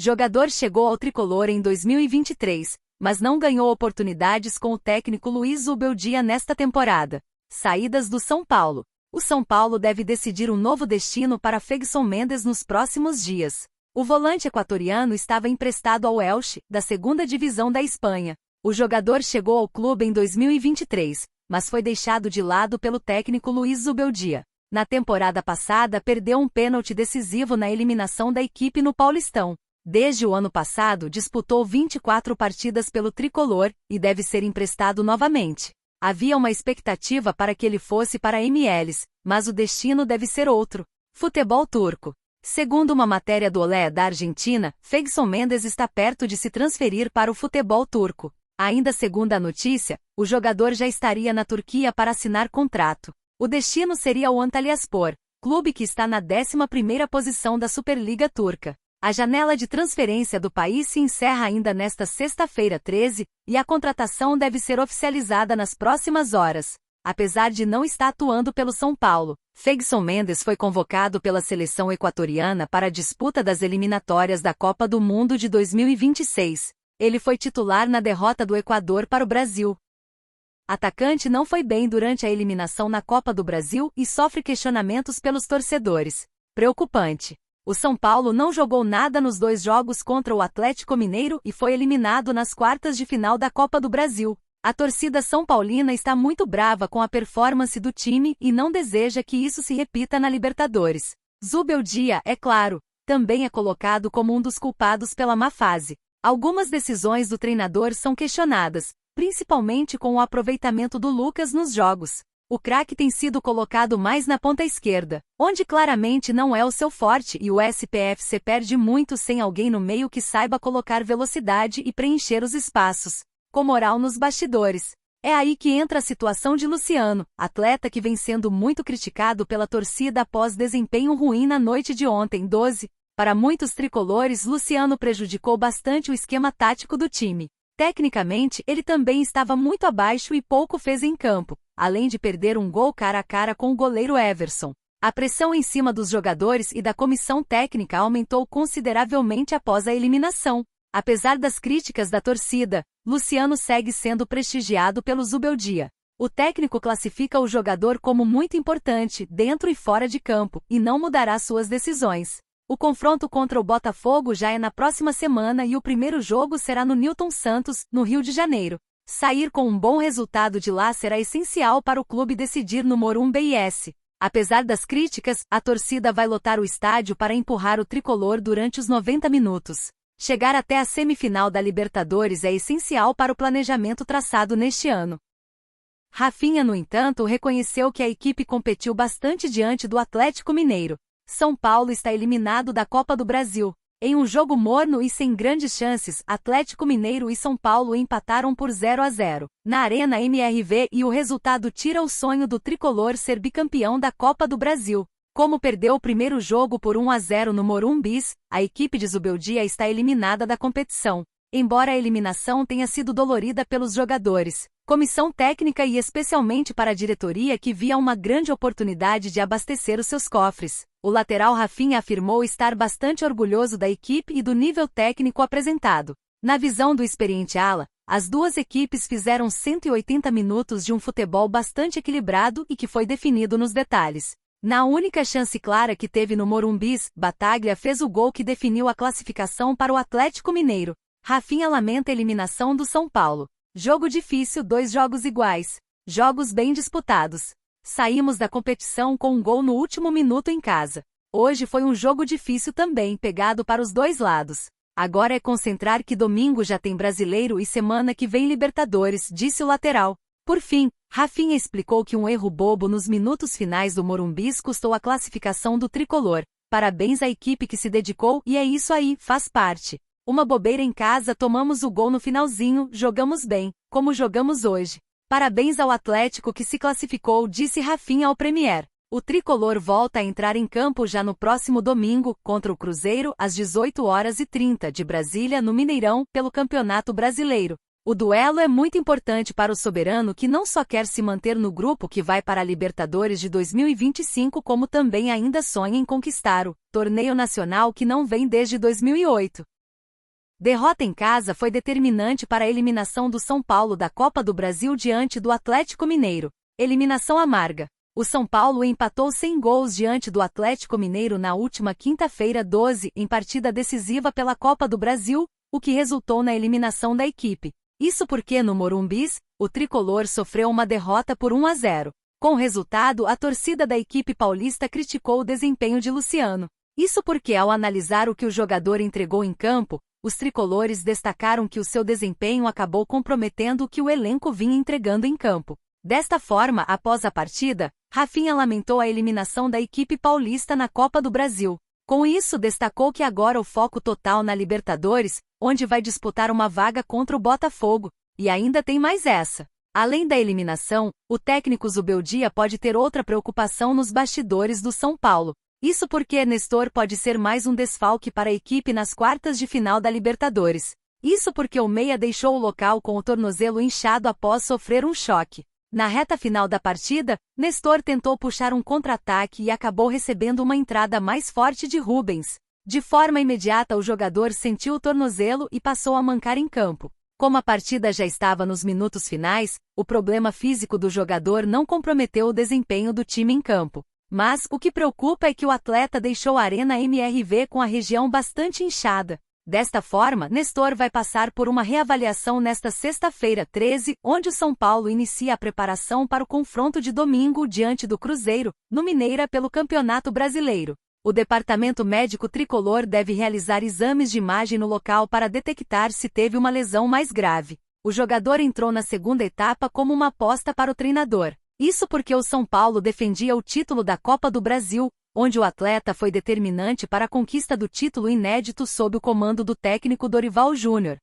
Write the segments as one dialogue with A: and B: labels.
A: Jogador chegou ao tricolor em 2023, mas não ganhou oportunidades com o técnico Luiz Zubeldia nesta temporada. Saídas do São Paulo. O São Paulo deve decidir um novo destino para Fegson Mendes nos próximos dias. O volante equatoriano estava emprestado ao Elche, da segunda divisão da Espanha. O jogador chegou ao clube em 2023, mas foi deixado de lado pelo técnico Luiz Zubeldia. Na temporada passada perdeu um pênalti decisivo na eliminação da equipe no Paulistão. Desde o ano passado disputou 24 partidas pelo tricolor e deve ser emprestado novamente. Havia uma expectativa para que ele fosse para a MLS, mas o destino deve ser outro. Futebol turco. Segundo uma matéria do Olé da Argentina, Fegson Mendes está perto de se transferir para o futebol turco. Ainda segundo a notícia, o jogador já estaria na Turquia para assinar contrato. O destino seria o Antalyaspor, clube que está na 11ª posição da Superliga Turca. A janela de transferência do país se encerra ainda nesta sexta-feira 13, e a contratação deve ser oficializada nas próximas horas. Apesar de não estar atuando pelo São Paulo, Fegson Mendes foi convocado pela seleção equatoriana para a disputa das eliminatórias da Copa do Mundo de 2026. Ele foi titular na derrota do Equador para o Brasil. Atacante não foi bem durante a eliminação na Copa do Brasil e sofre questionamentos pelos torcedores. Preocupante. O São Paulo não jogou nada nos 2 jogos contra o Atlético Mineiro e foi eliminado nas quartas de final da Copa do Brasil. A torcida são paulina está muito brava com a performance do time e não deseja que isso se repita na Libertadores. Zubeldia, é claro, também é colocado como um dos culpados pela má fase. Algumas decisões do treinador são questionadas, principalmente com o aproveitamento do Lucas nos jogos. O craque tem sido colocado mais na ponta esquerda, onde claramente não é o seu forte e o SPFC perde muito sem alguém no meio que saiba colocar velocidade e preencher os espaços. Com moral nos bastidores. É aí que entra a situação de Luciano, atleta que vem sendo muito criticado pela torcida após desempenho ruim na noite de ontem, 12. Para muitos tricolores, Luciano prejudicou bastante o esquema tático do time. Tecnicamente, ele também estava muito abaixo e pouco fez em campo, além de perder um gol cara a cara com o goleiro Everson. A pressão em cima dos jogadores e da comissão técnica aumentou consideravelmente após a eliminação. Apesar das críticas da torcida, Luciano segue sendo prestigiado pelo Zubeldia. O técnico classifica o jogador como muito importante, dentro e fora de campo, e não mudará suas decisões. O confronto contra o Botafogo já é na próxima semana e o primeiro jogo será no Newton Santos, no Rio de Janeiro. Sair com um bom resultado de lá será essencial para o clube decidir no Morumbi IS. Apesar das críticas, a torcida vai lotar o estádio para empurrar o tricolor durante os 90 minutos. Chegar até a semifinal da Libertadores é essencial para o planejamento traçado neste ano. Rafinha, no entanto, reconheceu que a equipe competiu bastante diante do Atlético Mineiro. São Paulo está eliminado da Copa do Brasil. Em um jogo morno e sem grandes chances, Atlético Mineiro e São Paulo empataram por 0-0 na Arena MRV e o resultado tira o sonho do tricolor ser bicampeão da Copa do Brasil. Como perdeu o primeiro jogo por 1-0 no Morumbi, a equipe de Zubeldia está eliminada da competição. Embora a eliminação tenha sido dolorida pelos jogadores, comissão técnica e especialmente para a diretoria que via uma grande oportunidade de abastecer os seus cofres, o lateral Rafinha afirmou estar bastante orgulhoso da equipe e do nível técnico apresentado. Na visão do experiente ala, as duas equipes fizeram 180 minutos de um futebol bastante equilibrado e que foi definido nos detalhes. Na única chance clara que teve no Morumbi, Bataglia fez o gol que definiu a classificação para o Atlético Mineiro. Rafinha lamenta a eliminação do São Paulo. Jogo difícil, 2 jogos iguais. Jogos bem disputados. Saímos da competição com um gol no último minuto em casa. Hoje foi um jogo difícil também, pegado para os 2 lados. Agora é concentrar que domingo já tem Brasileiro e semana que vem Libertadores, disse o lateral. Por fim, Rafinha explicou que um erro bobo nos minutos finais do Morumbi custou a classificação do tricolor. Parabéns à equipe que se dedicou e é isso aí, faz parte. Uma bobeira em casa, tomamos o gol no finalzinho, jogamos bem, como jogamos hoje. Parabéns ao Atlético que se classificou, disse Rafinha ao Premier. O tricolor volta a entrar em campo já no próximo domingo, contra o Cruzeiro, às 18h30 de Brasília, no Mineirão, pelo Campeonato Brasileiro. O duelo é muito importante para o soberano que não só quer se manter no grupo que vai para a Libertadores de 2025 como também ainda sonha em conquistar o torneio nacional que não vem desde 2008. Derrota em casa foi determinante para a eliminação do São Paulo da Copa do Brasil diante do Atlético Mineiro. Eliminação amarga. O São Paulo empatou sem gols diante do Atlético Mineiro na última quinta-feira 12 em partida decisiva pela Copa do Brasil, o que resultou na eliminação da equipe. Isso porque no Morumbis, o tricolor sofreu uma derrota por 1-0. Com o resultado, a torcida da equipe paulista criticou o desempenho de Luciano. Isso porque ao analisar o que o jogador entregou em campo, os tricolores destacaram que o seu desempenho acabou comprometendo o que o elenco vinha entregando em campo. Desta forma, após a partida, Rafinha lamentou a eliminação da equipe paulista na Copa do Brasil. Com isso, destacou que agora o foco total na Libertadores, onde vai disputar uma vaga contra o Botafogo, e ainda tem mais essa. Além da eliminação, o técnico Zubeldia pode ter outra preocupação nos bastidores do São Paulo. Isso porque Nestor pode ser mais um desfalque para a equipe nas quartas de final da Libertadores. Isso porque o meia deixou o local com o tornozelo inchado após sofrer um choque. Na reta final da partida, Nestor tentou puxar um contra-ataque e acabou recebendo uma entrada mais forte de Rubens. De forma imediata o jogador sentiu o tornozelo e passou a mancar em campo. Como a partida já estava nos minutos finais, o problema físico do jogador não comprometeu o desempenho do time em campo. Mas o que preocupa é que o atleta deixou a Arena MRV com a região bastante inchada. Desta forma, Nestor vai passar por uma reavaliação nesta sexta-feira 13, onde o São Paulo inicia a preparação para o confronto de domingo diante do Cruzeiro, no Mineira pelo Campeonato Brasileiro. O departamento médico tricolor deve realizar exames de imagem no local para detectar se teve uma lesão mais grave. O jogador entrou na segunda etapa como uma aposta para o treinador. Isso porque o São Paulo defendia o título da Copa do Brasil, onde o atleta foi determinante para a conquista do título inédito sob o comando do técnico Dorival Júnior.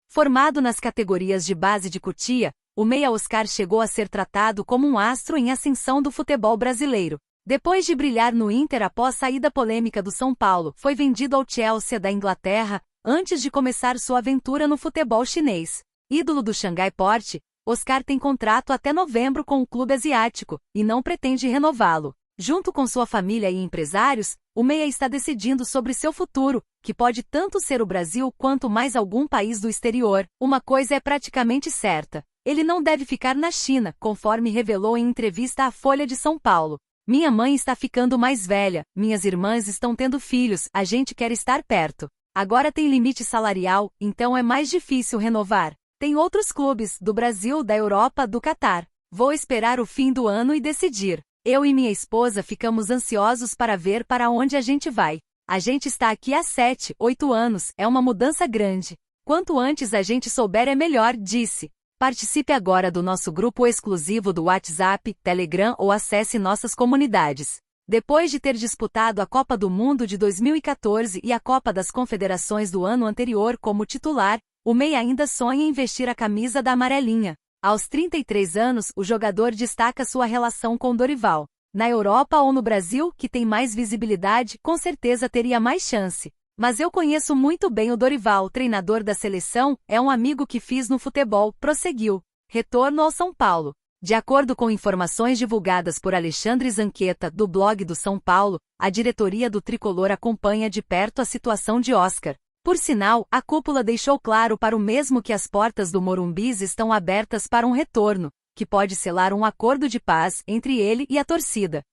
A: Formado nas categorias de base de Cotia, o meia Oscar chegou a ser tratado como um astro em ascensão do futebol brasileiro. Depois de brilhar no Inter após saída polêmica do São Paulo, foi vendido ao Chelsea da Inglaterra, antes de começar sua aventura no futebol chinês. Ídolo do Xangai Port, Oscar tem contrato até novembro com o clube asiático, e não pretende renová-lo. Junto com sua família e empresários, o meia está decidindo sobre seu futuro, que pode tanto ser o Brasil quanto mais algum país do exterior. Uma coisa é praticamente certa: ele não deve ficar na China, conforme revelou em entrevista à Folha de São Paulo. Minha mãe está ficando mais velha, minhas irmãs estão tendo filhos, a gente quer estar perto. Agora tem limite salarial, então é mais difícil renovar. Tem outros clubes, do Brasil, da Europa, do Catar. Vou esperar o fim do ano e decidir. Eu e minha esposa ficamos ansiosos para ver para onde a gente vai. A gente está aqui há 7, 8 anos, é uma mudança grande. Quanto antes a gente souber é melhor, disse. Participe agora do nosso grupo exclusivo do WhatsApp, Telegram ou acesse nossas comunidades. Depois de ter disputado a Copa do Mundo de 2014 e a Copa das Confederações do ano anterior como titular, o meia ainda sonha em vestir a camisa da amarelinha. Aos 33 anos, o jogador destaca sua relação com Dorival. Na Europa ou no Brasil, que tem mais visibilidade, com certeza teria mais chance. Mas eu conheço muito bem o Dorival, treinador da seleção, é um amigo que fiz no futebol, prosseguiu. Retorno ao São Paulo. De acordo com informações divulgadas por Alexandre Zanqueta, do blog do São Paulo, a diretoria do tricolor acompanha de perto a situação de Oscar. Por sinal, a cúpula deixou claro para o mesmo que as portas do Morumbis estão abertas para um retorno, que pode selar um acordo de paz entre ele e a torcida.